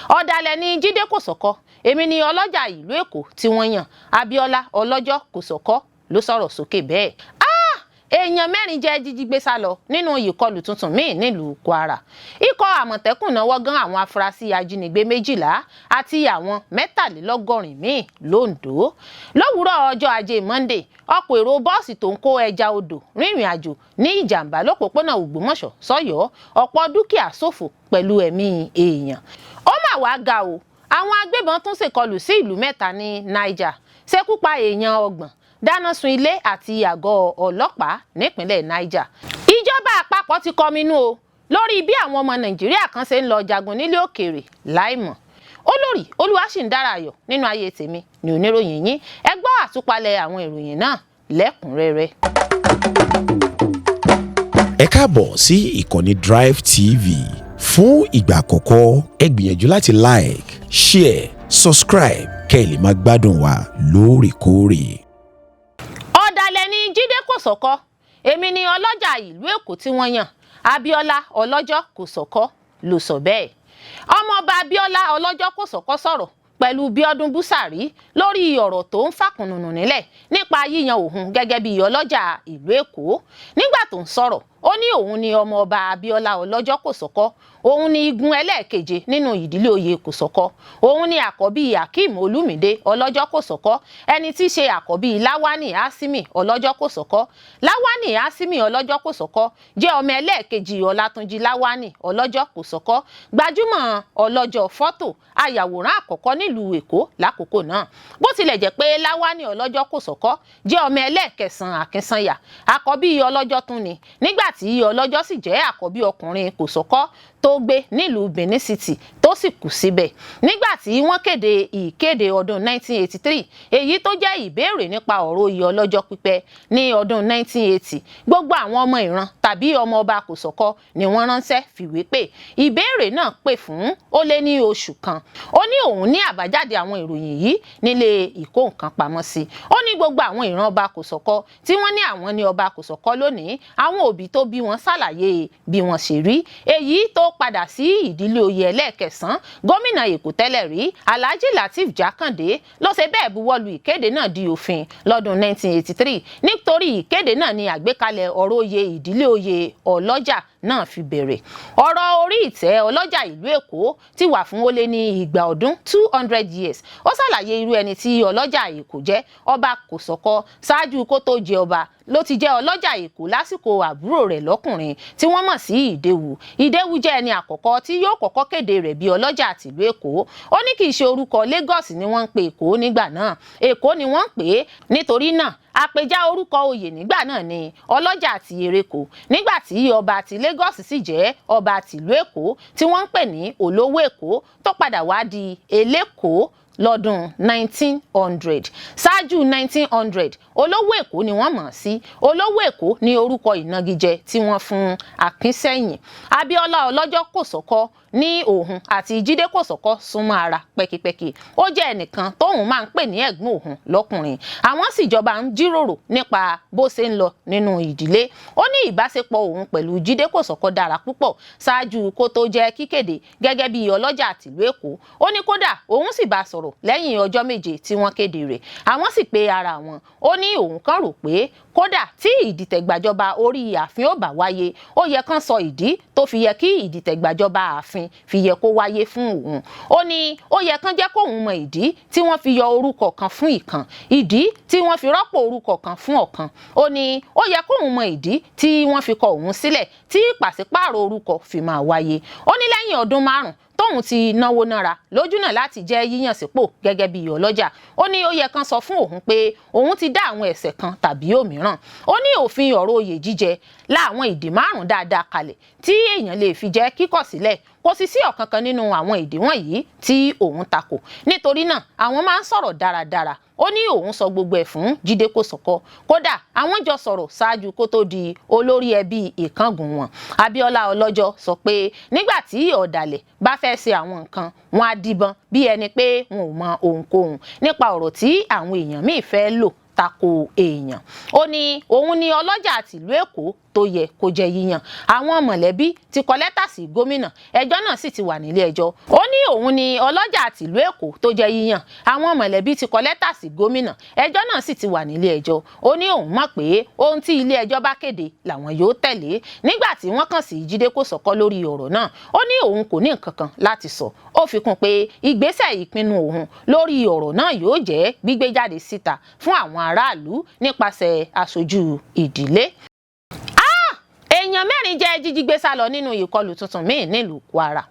ọ̀dàlẹ̀ ni Jídé Kòsọ́kọ́ èmi ni ọlọ́jà ìlú Èkó tí wọ́n yàn Abíọ́lá Ọlọ́jọ́ Kòsọ́kọ́ ló sọ̀rọ̀ sókè bẹ́ẹ̀. Èèyàn 4 jẹ́ jíjígbé sá lọ nínú ìkọlù tuntun míì nílùú Kwara. Ikọ̀ Àmọ̀tẹ́kùn náwó gan àwọn afurasí ajínigbé 12 àti àwọn 73 míì l'Ondo. Lówùúrọ̀ ọjọ́ Ajé Monday, ọkọ̀ èrò bọ́ọ̀sì tó ń kó ẹja odò rìnrìn àjò ní ìjàmbá lópòpónà Ògbómọ̀ṣọ́ s'Ọ́yọ́, ọ̀pọ̀ dúkìá ṣòfò pẹ̀lú ẹ̀mí èèyàn. Ó mà wá ga o, àwọn agbébọn tún ṣèkọlù sí ìlú 3 ní Niger, ṣekú pa èèyàn 30, dáná sun ilé àti àgọ́ ọlọ́pàá nípínlẹ̀ Niger. Ìjọba àpapọ̀ ti kọminú o lórí bí àwọn ọmọ Nàìjíríà kan ṣe ń lọ jagun nílé òkèèrè láìmọ̀. Olórí Olúwaṣìndárayọ̀ nínú ayé tèmi ni oníròyìn yín. Ẹ gbọ́ àtúpalẹ̀ àwọn ìròyìn náà lẹ́kùnrẹ́rẹ́. Ẹ káàbọ̀ sí ìkànnì Drive TV. Fún ìgbà àkọ́kọ́, ẹ gbìyànjú láti like, share, subscribe kẹ́ ẹ lè máa gbádùn wa lóòrèkóòrè. Ọ̀dàlẹ̀ ni Jídé Kòsọ́kọ́ èmi ni ọlọ́jà ìlú Èkó tí wọ́n yàn Abíọ́lá Ọlọ́jọ́ Kòsọ́kọ́ ló sọ bẹ́ẹ̀. Ọmọọba Abíọ́lá Ọlọ́jọ́ Kòsọ́kọ́ sọ̀rọ̀ pẹ̀lú Bíọ́dún Búsàrí lórí ọ̀rọ̀ tó ń fàkùnnùnù nílẹ̀ nípa yíyan òun gẹ́gẹ́ bí ọlọ́jà ìlú Èkó. Nígbà tó ń sọ̀rọ̀, ó ní òun ni ọmọọba Abíọ́lá Ọlọ́jọ́ Kòsọ́kọ́, òun ni igun ẹlẹ́ẹ̀keje nínú ìdílé oyè Kòsọ́kọ́, òun ni àkọ́bí Hakeem Olúmídé Ọlọ́jọ́ Kòsọ́kọ́, ẹni tí í ṣe àkọ́bí Láwání Hásímì Ọlọ́jọ́ Kòsọ́kọ́. Láwání Hásímì Ọlọ́jọ́ Kòsọ́kọ́ jẹ́ ọmọ ẹlẹ́ẹ̀kejì Ọlátúnjí Láwání Ọlọ́jọ́ Kòsọ́kọ́, gbajúmọ̀ ọlọ́jọ́ fọ́tò ayàwòrán àkọ́kọ́ nílùú Èkó lákòókò náà. Bó tilẹ̀ jẹ́ pé Láwání Ọlọ́jọ́ Kòsọ́kọ́ jẹ́ ọmọ ẹlẹ́ẹ̀kẹsàn Akínsànyà, àkọ́bí Ọlọ́jọ́ tún ni, nígbà tí Ọlọ́jọ́ sì jẹ́ àkọ́bí ọkùnrin Kòsọ́kọ́ tó gbé nílùú Benin City tó sì kú síbẹ̀. Nígbà tí wọ́n kéde ìkéde ọdún 1983, èyí tó jẹ́ ìbéèrè nípa ọ̀rọ̀ oyè ọlọ́jọ́ pípẹ́ ní ọdún 1980, gbogbo àwọn ọmọ ìran tàbí ọmọ ọba Kòsọ́kọ́ ni wọ́n ránṣẹ́ fìwé pè. Ìbéèrè náà pè fún ó lé ní oṣù kan. Ó ní òun ní àbájáde àwọn ìròyìn yìí nílé ìkó nǹkan pamọ́ sí. Ó ní gbogbo àwọn ìran ọba Kòsọ́kọ́ tí wọ́n ní àwọn ní ọba Kòsọ́kọ́ lónìí, àwọn òbí tó bí wọn ṣàlàyé bí wọ́n ṣe rí. Èyí tó padà sí ìdílé oyè ẹlẹ́ẹ̀kẹsàn, gómìnà Èkó tẹ́lẹ̀ rí Alhaji Lateef Jákàndé ló ṣe bẹ́ẹ̀ buwọ́lu ìkéde náà di òfin lọ́dún 1983. Nítorí ìkéde náà ni àgbékalẹ̀ ọ̀rọ̀ oyè ìdílé oyè ọlọ́jà náà fi bẹ̀rẹ̀. Ọ̀rọ̀ orí ìtẹ́ ọlọ́jà ìlú Èkó ti wà fún ó lé ní 200 ọdún 200 years. Ó ṣàlàyé irú ẹni tí ọlọ́jà Èkó jẹ́. Ọba Kòsọ́kọ́ ṣáájú kó tó jẹ ọba ló ti jẹ́ ọlọ́jà Èkó lásìkò àbúrò rẹ̀ lọ́kùnrin tí wọ́n mọ̀ sí Ìdèwù. Ìdèwù jẹ́ ẹni àkọ́kọ́ tí yóò kọ́kọ́ kéde rẹ̀ bí ọlọ́jà tìlú Èkó. Ó ní kì í ṣe orúkọ Lagos ni wọ́n ń pe Èkó nígbà náà, Èkó ni wọ́n ń pè é. Nítorí náà àpèjá orúkọ oyè nígbà náà ni ọlọ́jà ti Eréko, nígbà tí ọba ti Lagos sì jẹ́ ọba tìlú Èkó tí wọ́n ń pè ní Olówó Èkó tó padà wá di Elékòó lọ́dún 1900. Ṣáájú 1900, Olówó Èkó ni wọ́n mọ̀ sí. Olówó Èkó ni orúkọ ìnagijẹ tí wọ́n fún Akínsẹ́yìn. Abíọ́lá Ọlọ́jọ́ Kòsọ́kọ́ ní òun àti Jídé Kòsọ́kọ́ súnmọ́ ara pẹ́kipẹ́ki. Ó jẹ́ ẹnìkan tóun máa ń pè ní ẹ̀gbọ́n òun lọ́kùnrin. Àwọn síjọba ń jíròrò nípa bó ṣe ń lọ nínú ìdílé. Ó ní ìbáṣepọ̀ òun pẹ̀lú Jídé Kòsọ́kọ́ dára púpọ̀ ṣáájú kó tó jẹ́ kíkéde gẹ́gẹ́ bí ọlọ́jà tìlú Èkó. Ó ní kódà òun sì bá sọ̀rọ̀ lẹ́yìn ọjọ́ 7 tí wọ́n kéde rẹ̀. Àwọn sì pe ara wọn. Ó ní òun kàn rò pé kódà tí ìdìtẹ̀gbàjọba orí ààfin ó bá wáyé, ó yẹ kán sọ ìdí tó fi yẹ kí ìdìtẹ̀gbàjọba ààfin fi yẹ kó wáyé fún òun. Ó ní ó yẹ kán jẹ́ kóun mọ ìdí tí wọ́n fi yọ orúkọ kan fún ìkan, ìdí tí wọ́n fi rọ́pò orúkọ kan fún ọ̀kan. Ó ní ó yẹ kóun mọ ìdí tí wọ́n fi kọ òun sílẹ̀ tí pàṣípààrọ̀ orúkọ fi máa wáyé. Ó ní lẹ́yìn ọdún 5 tóun ti náwó nára lójúnà láti jẹ́ yíyàn sípò gẹ́gẹ́ bí ọlọ́jà, ó ní ó yẹ kán sọ fún òun pé òun ti dá àwọn ẹ̀ṣẹ̀ kan tàbí òmíràn. Ó ní òfin ọ̀rọ̀ oyè jíjẹ láwọn ìdí 5 dáadáa kalẹ̀ tí èèyàn lè fi jẹ́ kíkọ̀ sílẹ̀. Kò sì sí ọ̀kankan nínú àwọn ìdí wọ̀nyí tí òun takò. Nítorí náà àwọn máa ń sọ̀rọ̀ dáradára. Ó ní òun sọ gbogbo ẹ̀ fún Jídé Kòsọ́kọ́. Kódà àwọn jọ sọ̀rọ̀ ṣáájú kó tó di olórí ẹbí ìkángun wọn. Abíọ́lá Ọlọ́jọ́ sọ pé nígbà tí ọ̀dàlẹ̀ bá fẹ́ ṣe àwọn nǹkan, wọn á díbọn bí ẹni pé wọn ò mọ ohunkóhun nípa ọ̀rọ̀ tí àwọn èèyàn míì fẹ́ lò tako èèyàn. Ó ní òun ni ọlọ́jà tìlú Èkó tó yẹ kó jẹ́ yíyan. Àwọn mọ̀lẹ́bí ti kọ lẹ́tà sí gómìnà, ẹjọ́ náà sì ti wà nílé ẹjọ́. Ó ní òun ni ọlọ́jà tìlú Èkó tó jẹ́ yíyan. Àwọn mọ̀lẹ́bí ti kọ lẹ́tà sí gómìnà, ẹjọ́ náà sì ti wà nílé ẹjọ́. Ó ní òun mọ̀ pé ohun tí ilé ẹjọ́ bá kéde làwọn yóò tẹ̀lé. Nígbà tí wọ́n kàn sí Jídé Kòsọ́kọ́ lórí ọ̀rọ̀ náà, ó ní òun kò ní nǹkan kan láti sọ. Ó fi kún pé ìgbésẹ̀ ìpinnu òun lórí ọ̀rọ̀ náà yóò jẹ́ gbígbé jáde síta fún àwọn aráàlú nípasẹ̀ aṣojú ìdílé. Èèyàn 4 jẹ́ jíjígbé sálọ nínú ìkọlù tuntun míì nílùú Kwara.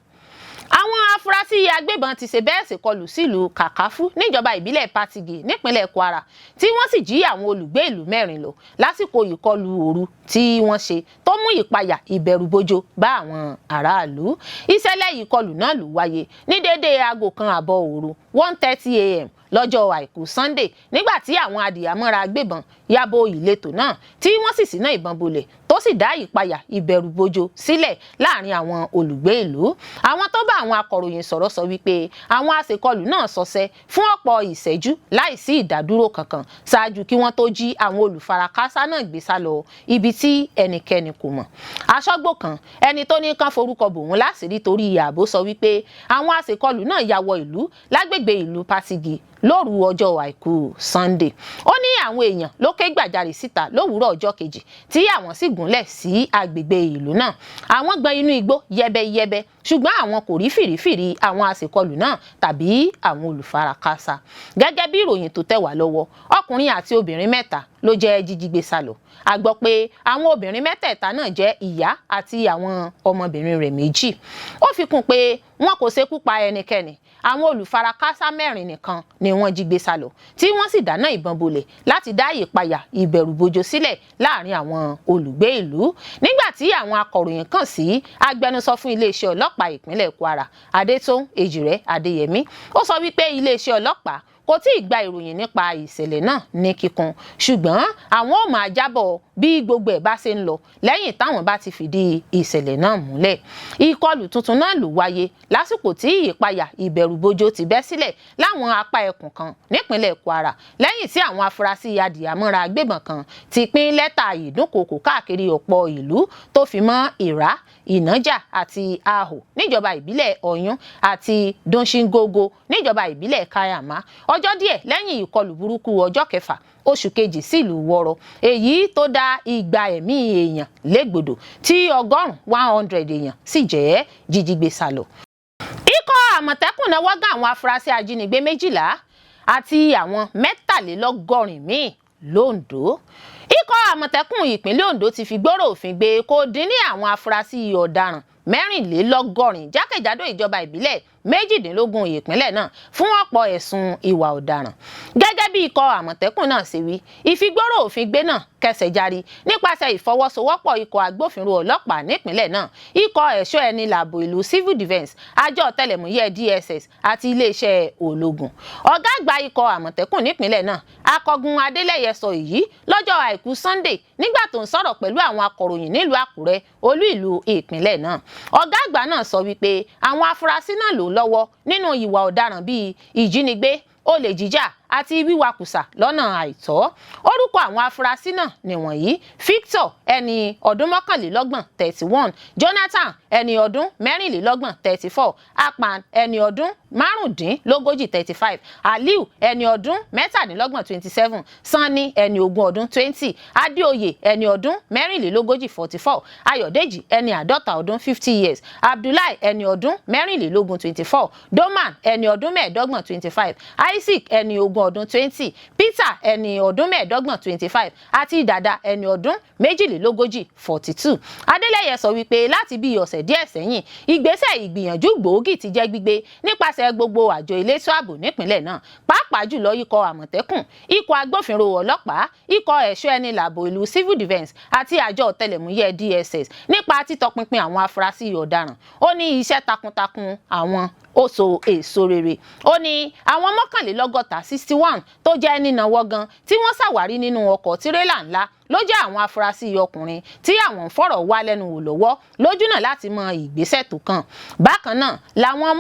Àwọn afurasí agbébọn ti ṣe bẹ́ẹ̀ ṣèkọlù sílùú Kàkáfú níjọba ìbílẹ̀ Patigi nípínlẹ̀ Kwara tí wọ́n sì jí àwọn olùgbé ìlú 4 lọ lásìkò ìkọlù òru tí wọ́n ṣe tó mú ìpayà ìbẹ̀rùbojo bá àwọn aráàlú. Ìṣẹ̀lẹ̀ ìkọlù náà ló wáyé ní déédéé aago 1 òru 1:30 a.m. lọ́jọ́ àìkú Sunday nígbà tí àwọn adìyàmọ́ra agbébọn yabo ìletò náà tí wọ́n sì ṣínà ìbọn bolẹ̀ tó sì dá ìpayà ìbẹ̀rùbojo sílẹ̀ láàrin àwọn olùgbé ìlú. Àwọn tó bá àwọn akọ̀ròyìn sọ̀rọ̀ sọ wípé àwọn aṣèkọlù náà ṣọṣẹ́ fún ọ̀pọ̀ ìṣẹ́jú láìsí ìdádúró kankan ṣáájú kí wọ́n tó jí àwọn olùfarakásá náà gbé sá lọ ibi tí ẹnikẹ́ni kò mọ̀. Aṣọ́gbó kan ẹni tó ní kán forúkọ bò wọ́n láṣìírí torí ààbò sọ wípé àwọn aṣèkọlù náà ya wọ ìlú lágbègbè ìlú Patigi lóru ọjọ́ àìkú Sunday. Ó ní àwọn èèyàn ló ké gbàjarè síta lówùúrọ̀ ọjọ́ kejì tí àwọn sì gúnlẹ̀ sí agbègbè ìlú náà. Àwọn gbọn inú igbó yẹbẹyẹbẹ ṣùgbọ́n àwọn kò rí fìrífìrí àwọn aṣèkọlù náà tàbí àwọn olùfarakásá. Gẹ́gẹ́ bí ìròyìn tó tẹ̀ wá lọ́wọ́, ọkùnrin àti obìnrin 3 ló jẹ́ jíjígbé sálọ. A gbọ́ pé àwọn obìnrin 3 náà jẹ́ ìyá àti àwọn ọmọbìnrin rẹ̀ 2. Ó fi kún pé wọn kò ṣekú pa ẹnikẹ́ni. Àwọn olùfarakásá 4 nìkan ni wọ́n jí gbé sálọ tí wọ́n sì dáná ìbọn bolẹ̀ láti dá ìpayà ìbẹ̀rùbojo sílẹ̀ láàrin àwọn olùgbé ìlú. Nígbà tí àwọn akọ̀ròyìn kàn sí agbẹnusọ fún iléeṣẹ́ ọlọ́pàá ìpínlẹ̀ Kwara, Adétóun Èjìrẹ́ Adéyẹmí, ó sọ wípé iléeṣẹ́ ọlọ́pàá kò tí ì gba ìròyìn nípa ìṣẹ̀lẹ̀ náà ní kíkún, ṣùgbọ́n àwọn ò máa jábọ̀ bí gbogbo ẹ̀ bá ṣe ń lọ lẹ́yìn táwọn bá ti fìdí ìṣẹ̀lẹ̀ náà múlẹ̀. Ìkọlù tuntun náà ló wáyé lásìkò tí ìpayà ìbẹ̀rùbojo ti bẹ́ sílẹ̀ láwọn apá ẹkùn kan nípínlẹ̀ Kwara lẹ́yìn tí àwọn afurasí adìyàmọ́ra agbébọn kan ti pín lẹ́tà ìdúnkokò káàkiri ọ̀pọ̀ ìlú tó fi mọ́ Ìrá, Ìnájà àti Ahò níjọba ìbílẹ̀ Ọ̀yún àti Donshingogo níjọba ìbílẹ̀ Kayama ọjọ́ díẹ̀ lẹ́yìn ìkọlù burúkú ọjọ́ 6 oṣù kejì sílùú Wọ́rọ́, èyí tó dá 200 ẹ̀mí èèyàn légbodò tí 100 èèyàn sì jẹ́ jíjígbé sálọ. Ikọ̀ Àmọ̀tẹ́kùn náà wọ́gá àwọn afurasí ajínigbé 12 àti àwọn 73 míì l'Ondo. Ikọ̀ Àmọ̀tẹ́kùn ìpínlẹ̀ Ondo ti fi gbòòrò òfin gbé kó dín ní àwọn afurasí ọ̀daràn 64 jákèjádò ìjọba ìbílẹ̀ 18 ìpínlẹ̀ náà fún ọ̀pọ̀ ẹ̀sùn ìwà ọ̀daràn. Gẹ́gẹ́ bí ikọ̀ Àmọ̀tẹ́kùn náà ṣe wí, ìfigbóró òfin gbé náà kẹsẹ̀ járí nípasẹ̀ ìfọwọ́sowọ́pọ̀ ikọ̀ agbófinró ọlọ́pàá nípínlẹ̀ náà, ikọ̀ ẹ̀ṣọ́ ẹni làbò ìlú Civil Defence, àjọ ọ̀tẹlẹ̀múyẹ́ DSS àti iléeṣẹ́ ológun. Ọ̀gá àgbà ikọ̀ Àmọ̀tẹ́kùn nípínlẹ̀ náà, Akọgun Adélẹ́yẹ sọ èyí lọ́jọ́ àìkú Sunday nígbà tó ń sọ̀rọ̀ pẹ̀lú àwọn akọ̀ròyìn nílùú Àkúrẹ́, olú ìlú ìpínlẹ̀ náà. Ọ̀gá àgbà náà sọ wípé àwọn afurasí náà ló lọ́wọ́ nínú ìwà ọ̀daràn bíi ìjínigbé, olè jíjà àti wíwakùsà lọ́nà àìtọ́. Orúkọ àwọn afurasí náà nìwọ̀nyí: Victor ẹni ọdún 31 31, Jonathan ẹni ọdún 24 34, Akpan ẹni ọdún 35 35, Aliu ẹni ọdún 23 27, Sanni ẹni ogún ọdún 20, Adéoyè ẹni ọdún 44 44, Ayọ̀dèjì ẹni 50 ọdún 50 years, Abdullahi ẹni ọdún 24 Doman ẹni ọdún 25, Isaac ẹni ogún ọdún 20, Peter ẹni ọdún 25 àti Dada ẹni ọdún 42. Adélẹ́yẹ sọ wípé láti bí ọ̀sẹ̀ díẹ̀ sẹ́yìn, ìgbésẹ̀ ìgbìyànjú gbòógì ti jẹ́ gbígbé nípasẹ̀ gbogbo àjọ elétò ààbò nípìnlẹ̀ náà, pàápàá jùlọ ikọ̀ Àmọ̀tẹ́kùn, ikọ̀ agbófinró ọlọ́pàá, ikọ̀ ẹ̀ṣọ́ ẹni làbò ìlú Civil Defence àti àjọ ọ̀tẹlẹ̀múyẹ́ DSS nípa títọpinpin àwọn afurasí ọ̀daràn. Ó ní iṣẹ́ takuntakun àwọn ó so èso rere. Ó ní àwọn 61 tó jẹ́ nínáwó gan tí wọ́n ṣàwárí nínú ọkọ̀ tirẹ́là ńlá ló jẹ́ àwọn afurasí ọkùnrin tí àwọn ń fọ̀rọ̀ wá lẹ́nu wò lọ́wọ́ lójúnà láti mọ ìgbésẹ̀ tó kàn. Bákan náà làwọn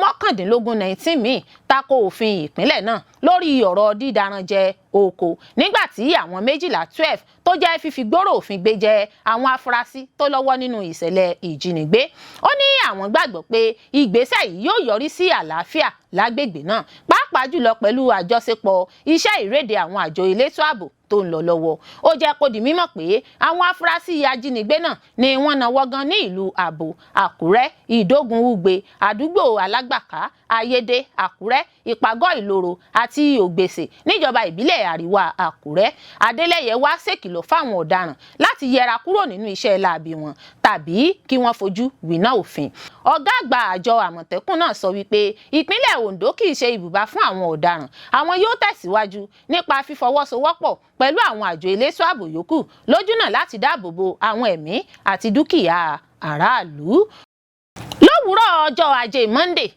19 míì tako òfin ìpínlẹ̀ náà lórí ọ̀rọ̀ dídaranjẹ oko nígbà tí àwọn 12 tó jẹ́ fífigbóró òfin gbé jẹ́ àwọn afurasí tó lọ́wọ́ nínú ìṣẹ̀lẹ̀ ìjínigbé. Ó ní àwọn gbàgbọ́ pé ìgbésẹ̀ yìí yóò yọrí sí àlàáfíà lágbègbè náà, pàápàá jùlọ pẹ̀lú àjọṣepọ̀ iṣẹ́ ìréde àwọn àjọ elétò ààbò tó ń lọ lọ́wọ́. Ó jẹ́ kó di mímọ̀ pé àwọn afurasí ajínigbé náà ni wọ́n náwó gan ní ìlú Àbò, Àkúrẹ́, Ìdógun Ugbe, àdúgbò Alágbàká, Ayédè, Àkúrẹ́, Ìpàgọ́ Ìloro àti Ògbèsè níjọba ìbílẹ̀ Àríwá Àkúrẹ́. Adélẹ́yẹ wá ṣèkìlọ̀ fáwọn ọ̀daràn láti yẹra kúrò nínú iṣẹ́ láabi wọn tàbí kí wọ́n fojú winá òfin. Ọ̀gá àgbà àjọ Àmọ̀tẹ́kùn náà sọ wípé ìpínlẹ̀ Ondo kì í ṣe ibùba fún àwọn ọ̀daràn. Àwọn yóò tẹ̀síwájú nípa fífọwọ́sowọ́pọ̀ pẹ̀lú àwọn àjọ elétò ààbò yòókù lójúnà láti dáàbò bo àwọn ẹ̀mí àti dúkìá aráàlú. Lówùúrọ̀ ọjọ́ Ajé Monday,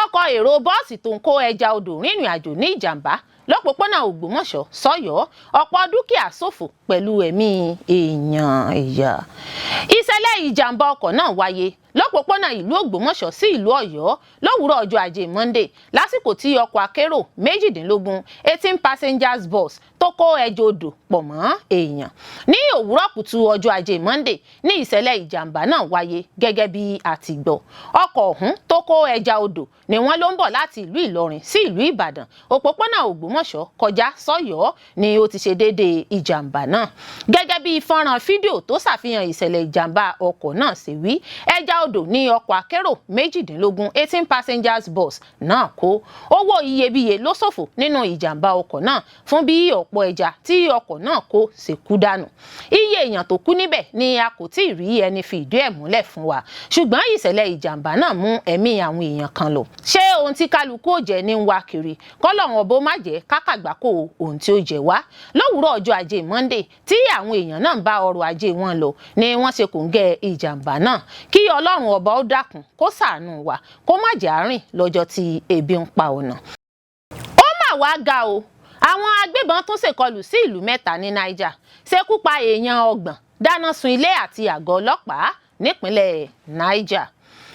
ọkọ̀ èrò bọ́ọ̀sì tó ń kó ẹja odò rìnrìn àjò ní ìjàmbá lọ́pọ̀pọ̀nà Ògbómọ̀ṣọ́ sọ́yọ́, ọ̀pọ̀ dúkìá ṣòfò pẹ̀lú ẹ̀mí èèyàn. Ìṣẹ̀lẹ̀ ìjàmbá ọkọ̀ náà wáyé lọ́pọ̀pọ̀nà ìlú Ògbómọ̀ṣọ́ sí ìlú Ọ̀yọ́ lówùúrọ̀ ọjọ́ Ajé Monday lásìkò tí ọkọ̀ akérò 18 passengers bus tó kó ẹja odò pọ̀ mọ́ èèyàn. Ní òwúrọ̀ kùtù ọjọ́ Ajé Monday ní ìṣẹ̀lẹ̀ ìjàmbá náà wáyé gẹ́gẹ́ bí àtìgbọ́. Ọkọ̀ ọ̀hún tó kó ẹja odò ni wọ́n ló ń bọ̀ láti ìlú Ìlọrin sí ìlú Ìbàdàn. Òpópónà Ògbómọ̀ṣọ́ kọjá sọ́yọ́ ni ó ti ṣe déédéé ìjàmbá náà. Gẹ́gẹ́ bí fọ́nrán fídíò tó ṣàfihàn ìṣẹ̀lẹ̀ ìjàmbá ọkọ̀ náà ṣe wí, ẹja odò ní ọkọ̀ akérò 18 passengers bus náà kó. Owó iyebíye ló ṣòfò nínú ìjàmbá ọkọ̀ náà fún bí ọ̀pọ̀ ẹja tí ọkọ̀ náà kó ṣe kú dànù. Iye èèyàn tó kú níbẹ̀ ni a kò tí ì rí ẹni fi ìdí ẹ̀ múlẹ̀ fún wa, ṣùgbọ́n ìṣẹ̀lẹ̀ ìjàmbá náà mú ẹ̀mí àwọn èèyàn kan lọ. Ṣé ohun tí kálukú ò jẹ́ ní ń wá kiri? Kọ́lọ́run ọbọ̀ má jẹ́ kákàgbákò ohun tí ó jẹ́ wá. Lówùúrọ̀ ọjọ́ Ajé Monday tí àwọn èèyàn náà ń bá ọrọ̀ ajé wọn lọ ni wọ́n ṣe kòńgẹ́ ìjàmbá náà. Kí Ọlọ́run ọba ó dákun kó ṣàánú wa kó má jẹ́ àárín lọ́jọ́ tí ebi ń pa ọ̀nà. Ó mà wá ga o, àwọn agbébọn tún ṣèkọlù sí ìlú 3 ní Niger, ṣekú pa èèyàn 30, dáná sun ilé àti àgọ́ ọlọ́pàá nípínlẹ̀ Niger.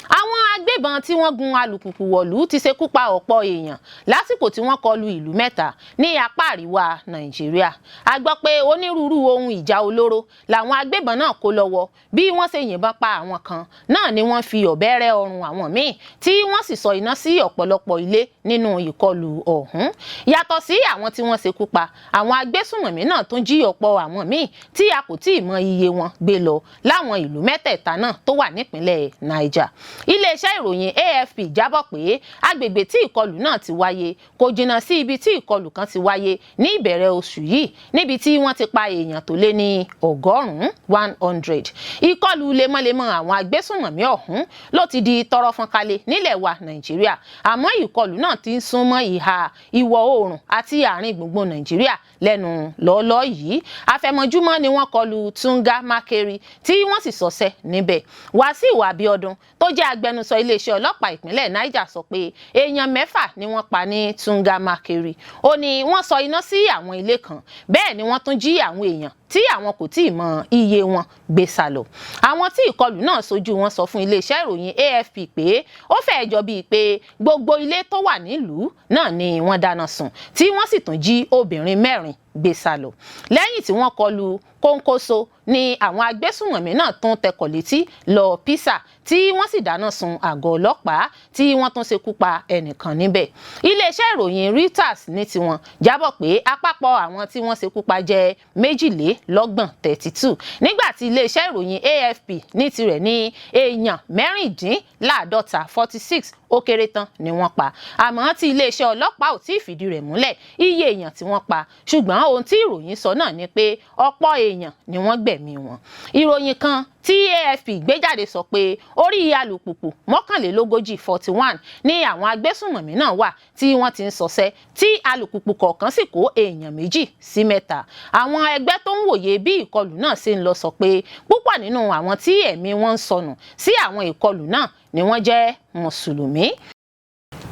Àwọn agbébọn tí wọ́n gun alùpùpù wọ̀lú ti ṣekú pa ọ̀pọ̀ èèyàn lásìkò tí wọ́n kọlu ìlú 3 ní apá àríwá Nàìjíríà. A gbọ́ pé onírúurú ohun ìjà olóró làwọn agbébọn náà kó lọ́wọ́. Bí wọ́n ṣe yìnbọn pa àwọn kan náà ni wọ́n fi ọ̀bẹ rẹ́ ọrùn àwọn míì tí wọ́n sì sọ iná sí ọ̀pọ̀lọpọ̀ ilé nínú ìkọlù ọ̀hún. Yàtọ̀ sí àwọn tí wọ́n ṣekú pa, àwọn agbésùnmọ̀mí náà tún jí ọ̀pọ̀ àwọn míì tí a kò tíì mọ iye wọn gbé lọ láwọn ìlú mẹ́tẹ̀ẹ̀ta náà tó wà nípínlẹ̀ Niger. Iléeṣẹ́ ìròyìn AFP jábọ̀ pé agbègbè tí ìkọlù náà ti wáyé kò jìnnà sí ibi tí ìkọlù kan ti wáyé ní ìbẹ̀rẹ̀ oṣù yìí níbi tí wọ́n ti pa èèyàn tó lé ní 100. Ìkọlù lemọ́lemọ́ àwọn agbésùnmọ̀mí ọ̀hún ló ti di tọrọ fọ́nkálẹ̀ nílẹ̀ wa Nàìjíríà, àmọ́ ìkọlù náà ti ń súnmọ́ ìhà ìwọ̀ oòrùn àti àárín gbùngbùn Nàìjíríà lẹ́nu lọ́ọ́lọ́ yìí. Àfẹ̀mọ́júmọ́ ni wọ́n kọlù Tunga Makeri tí wọ́n sì ṣọṣẹ́ níbẹ̀. Wàsíù Abíọ́dún tó jẹ́ agbẹnusọ iléeṣẹ́ ọlọ́pàá ìpínlẹ̀ Niger sọ pé èèyàn 6 ni wọ́n pa ní Tunga Makeri. Ó ní wọ́n sọ iná sí àwọn ilé kan, bẹ́ẹ̀ ni wọ́n tún jí àwọn èèyàn tí àwọn kò tíì mọ iye wọn gbé sá lọ. Àwọn tí ìkọlù náà sojú wọn sọ fún iléeṣẹ́ ìròyìn AFP pé ó fẹ́ẹ̀ jọ bíi pé gbogbo ilé tó wà nílùú náà ni wọ́n dáná sun tí wọ́n sì tún jí obìnrin 4 gbé sá lọ. Lẹ́yìn tí wọ́n kọlù Kónkóso ni àwọn agbésùnmọ̀mí náà tún tẹkọ̀ létí lọ Pisa tí wọ́n sì dáná sun àgọ́ ọlọ́pàá tí wọ́n tún ṣekú pa ẹnìkan níbẹ̀. Iléeṣẹ́ ìròyìn Reuters ní tiwọn jábọ̀ pé àpapọ̀ àwọn tí wọ́n ṣekú pa jẹ́ 32 nígbà tí iléeṣẹ́ ìròyìn AFP ní tirẹ̀ ní èèyàn 46 ó kéré tán ni wọ́n pa. Àmọ́ tí iléeṣẹ́ ọlọ́pàá ò tí ì fìdí rẹ̀ múlẹ̀ iye èèyàn tí wọ́n pa, ṣùgbọ́n ohun tí ìròyìn sọ náà ni pé ọ̀pọ̀ èèyàn ni wọ́n gbẹ̀mí wọn. Ìròyìn kan tí AFP gbé jáde sọ pé orí alùpùpù 41 ní àwọn agbésùnmọ̀mí náà wà tí wọ́n ti ń ṣọṣẹ́ tí alùpùpù kọ̀ọ̀kan sì kó èèyàn 2 sí 3. Àwọn ẹgbẹ́ tó ń wòye bí ìkọlù náà ṣe ń lọ sọ pé púpọ̀ nínú àwọn tí ẹ̀mí wọn ń sọnù sí àwọn ìkọlù náà ni wọ́n jẹ́ mùsùlùmí.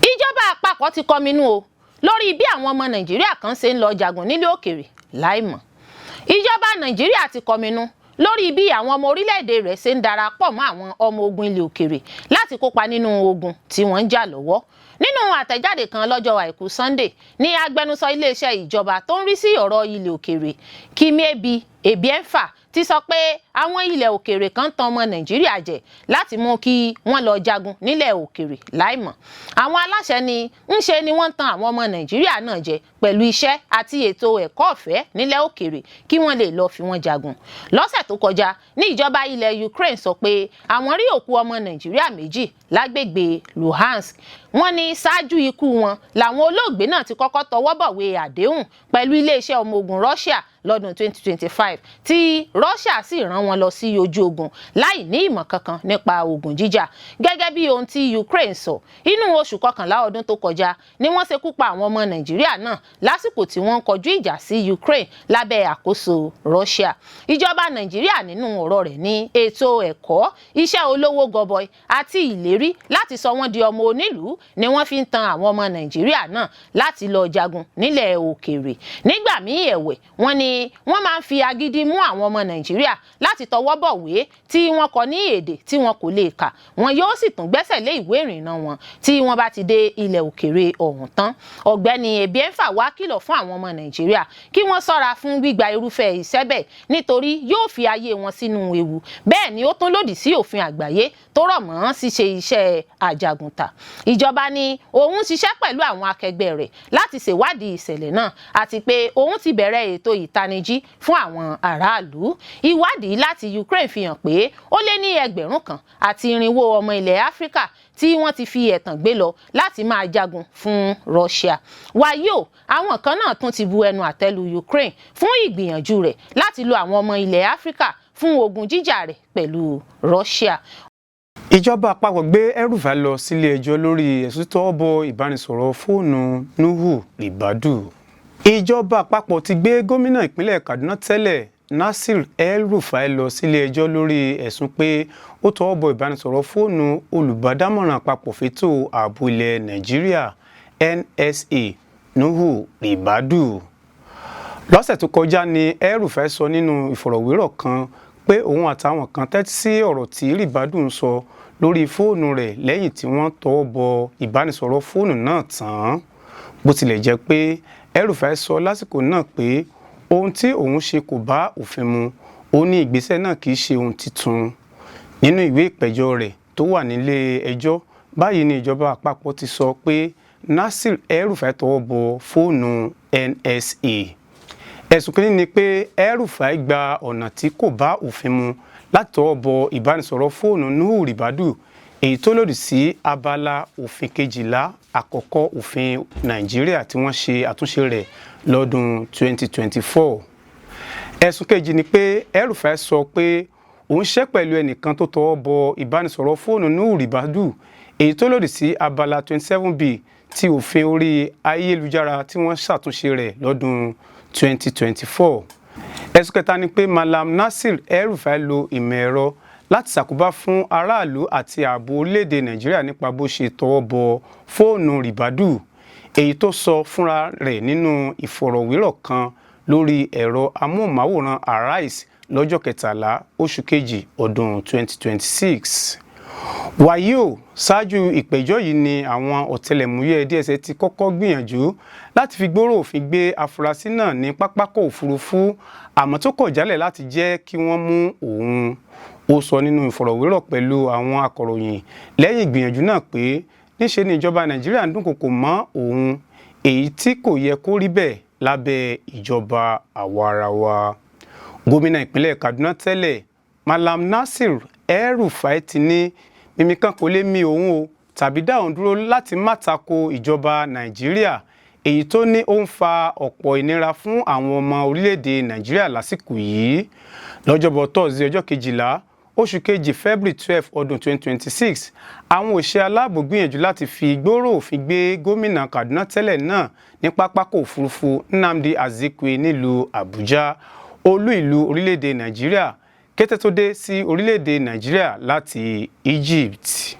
Ìjọba àpapọ̀ ti kọminú o lórí bí àwọn ọmọ Nàìjíríà kan ṣe ń lọ jagun nílé òkèèrè láìmọ̀. ìjọba Nàìjíríà ti kọminú lórí bí àwọn ọmọ orílẹ̀-èdè rẹ̀ ṣe ń darapọ̀ mọ́ àwọn ọmọ ogun ilẹ̀ òkèrè láti kópa nínú ogun tí wọ́n ń jà lọ́wọ́. Nínú àtẹ̀jáde kan lọ́jọ́ àìkú Sunday ní agbẹnusọ iléeṣẹ́ ìjọba tó ń rí sí ọ̀rọ̀ ilẹ̀ òkèrè Chimebi Ebienfa ti sọ pé àwọn ilẹ̀ òkèrè kan tan ọmọ Nàìjíríà jẹ láti mú kí wọ́n lọ jagun nílẹ̀ òkèrè láìmọ̀. Àwọn aláṣẹ ní ńṣe ni wọ́n tan àwọn ọmọ Nàìjíríà náà jẹ pẹ̀lú iṣẹ́ àti ètò ẹ̀kọ́ ọ̀fẹ́ nílẹ̀ òkèrè kí wọ́n lè lọ fi wọ́n jagun. Lọ́sẹ̀ tó kọjá ní ìjọba ilẹ̀ Ukraine sọ pé àwọn rí òkú ọmọ Nàìjíríà méjì lágbègbè Luhansk. Wọ́n ní ṣáájú ikú wọn làwọn olóògbé náà ti kọ́kọ́ tọwọ́ bọ̀wé àdéhùn pẹ̀lú iléeṣẹ́ ọmọ ogun Russia lọ́dún 2025 tí Russia sì rán wọn lọ sí ojú ogun láì ní ìmọ̀ kankan nípa ogun jíjà. Gẹ́gẹ́ bí ohun tí Ukraine sọ, inú oṣù kọkànlá ọdún tó kọjá ni wọ́n ṣekú pa àwọn ọmọ Nàìjíríà náà lásìkò tí wọ́n ń kọjú ìjà sí Ukraine lábẹ́ àkóso Russia. Ìjọba Nàìjíríà nínú ọ̀rọ̀ rẹ̀ ní ètò ẹ̀kọ́, iṣẹ́ olówó gọbọi àti ìlérí láti sọ wọ́n di ọmọ onílùú ni wọ́n fi ń tan àwọn ọmọ Nàìjíríà náà láti lọ jagun nílẹ̀ òkèèrè. Nígbà míì ẹ̀wẹ̀, wọ́n ní wọ́n máa ń fi agídí mú àwọn ọmọ Nàìjíríà láti tọwọ́ bọ̀wé tí wọ́n kọ ní èdè tí wọn kò lè kà. Wọn yóò sì tún gbẹ́sẹ̀ lé ìwé ìrìnnà wọn tí wọ́n bá ti dé ilẹ̀ òkèèrè ọ̀hún tán. Ọ̀gbẹ́ni Ebienfa wá kìlọ̀ fún àwọn ọmọ Nàìjíríà kí wọ́n ṣọ́ra fún gbígba irúfẹ́ iṣẹ́ bẹ́ẹ̀ nítorí yóò fi ayé wọn sínú ewu. Bẹ́ẹ̀ ni ó tún lòdì sí òfin àgbáyé tó rọ̀ mọ́ ṣíṣe iṣẹ́ àjàgùntà. Ìjọba ní òun ṣiṣẹ́ pẹ̀lú àwọn akẹgbẹ́ rẹ̀ láti ṣèwádìí ìṣẹ̀lẹ̀ náà àti pé òun ti bẹ̀rẹ̀ ètò ìtanijí fún àwọn aráàlú. Ìwádìí láti Ukraine fi hàn pé ó lé ní 1,000 àti 400 ọmọ ilẹ̀ Áfíríkà tí wọ́n ti fi ẹ̀tàn gbé lọ láti máa jagun fún Russia. Wàyó, àwọn kan náà tún ti bu ẹnu àtẹ́ lu Ukraine fún ìgbìyànjú rẹ̀ láti lo àwọn ọmọ ilẹ̀ Áfíríkà fún ogun jíjà rẹ̀ pẹ̀lú Russia. Ìjọba àpapọ̀ gbé El-Rufai lọ sílé ẹjọ́ lórí ẹ̀sùn tọ́wọ́ bọ ìbánisọ̀rọ̀ fóònù Nuhu Ribadu. Ìjọba àpapọ̀ ti gbé gómìnà ìpínlẹ̀ Kaduna tẹ́lẹ̀ Nasir El-Rufai lọ sílé ẹjọ́ lórí ẹ̀sùn pé ó tọwọ́ bọ ìbánisọ̀rọ̀ fóònù olùbádámọ̀ràn àpapọ̀ fétò ààbò ilẹ̀ Nàìjíríà NSA Nuhu Ribadu. Lọ́sẹ̀ tó kọjá ni El-Rufai sọ nínú ìfọ̀rọ̀wérọ̀ kan pé òun àtàwọn kan tẹ́tí sí ọ̀rọ̀ tí Ribadu ń sọ lórí fóònù rẹ̀ lẹ́yìn tí wọ́n tọwọ́ bọ ìbánisọ̀rọ̀ fóònù náà tán. Bó tilẹ̀ jẹ́ pé El-Rufai sọ lásìkò náà pé ohun tí òun ṣe kò bá òfin mu, ó ní ìgbésẹ̀ náà kìí ṣe ohun titun. Nínú ìwé ìpẹ̀jọ́ rẹ̀ tó wà nílé ẹjọ́, báyìí ni ìjọba àpapọ̀ ti sọ pé Nasir El-Rufai tọwọ́ bọ fóònù NSA. Ẹ̀sùn kìíní ni pé El-Rufai gba ọ̀nà tí kò bá òfin mu láti tọwọ́ bọ ìbánisọ̀rọ̀ fóònù Nuhu Ribadu, èyí tó lòdì sí abala òfin 12 àkọ́kọ́ òfin Nàìjíríà tí wọ́n ṣe àtúnṣe rẹ̀ lọ́dún 2024. Ẹ̀sùn kejì ni pé El-Rufai sọ pé òun ṣiṣẹ́ pẹ̀lú ẹnìkan tó tọwọ́ bọ ìbánisọ̀rọ̀ fóònù Nuhu Ribadu, èyí tó lòdì sí abala 27B ti òfin orí ayélujára tí wọ́n ṣàtúnṣe rẹ̀ lọ́dún 2024. Ẹ̀sùn kẹta ni pé Malam Nasir El-Rufai lo ìmọ̀ ẹ̀rọ láti ṣàkóbá fún aráàlú àti ààbò orílẹ̀-èdè Nàìjíríà nípa bó ṣe tọwọ́ bọ fóònù Ribadu, èyí tó sọ fúnra rẹ̀ nínú ìfọ̀rọ̀wérọ̀ kan lórí ẹ̀rọ amóhùnmáwòrán Arise lọ́jọ́ 13 oṣù kejì ọdún 2026. Wàyí o, ṣáájú ìpẹ̀jọ́ yìí ni àwọn ọ̀tẹlẹ̀múyẹ́ DSS ti kọ́kọ́ gbìyànjú láti fi gbòòrò òfin gbé afurasí náà ní pápákọ̀ òfurufú, àmọ́ tó kọ̀ jálẹ̀ láti jẹ́ kí wọ́n mú òun. Ó sọ nínú ìfọ̀rọ̀wérọ̀ pẹ̀lú àwọn akọ̀ròyìn lẹ́yìn ìgbìyànjú náà pé níṣe ni ìjọba Nàìjíríà ń dúnkòokò mọ́ òun, èyí tí kò yẹ kó rí bẹ́ẹ̀ lábẹ́ ìjọba àwarawa. Gómìnà ìpínlẹ̀ Kaduna tẹ́lẹ̀ Malam Nasir El-Rufai ti ní mímí kan kò lè mì òun o tàbí dá òun dúró láti má tako ìjọba Nàìjíríà, èyí tó ní ó ń fa ọ̀pọ̀ ìnira fún àwọn ọmọ orílẹ̀-èdè Nàìjíríà lásìkò yìí. Lọ́jọ́bọ̀ Thursday ọjọ́ 12 oṣù kejì February 12 ọdún 2026, àwọn òṣìṣẹ́ aláàbò gbìyànjú láti fi gbòòrò òfin gbé gómìnà Kaduna tẹ́lẹ̀ náà ní pápákọ̀ òfurufú Nnamdi Azikiwe nílùú Àbújá, olú ìlú orílẹ̀-èdè Nàìjíríà, kété tó dé sí orílẹ̀-èdè Nàìjíríà láti Egypt.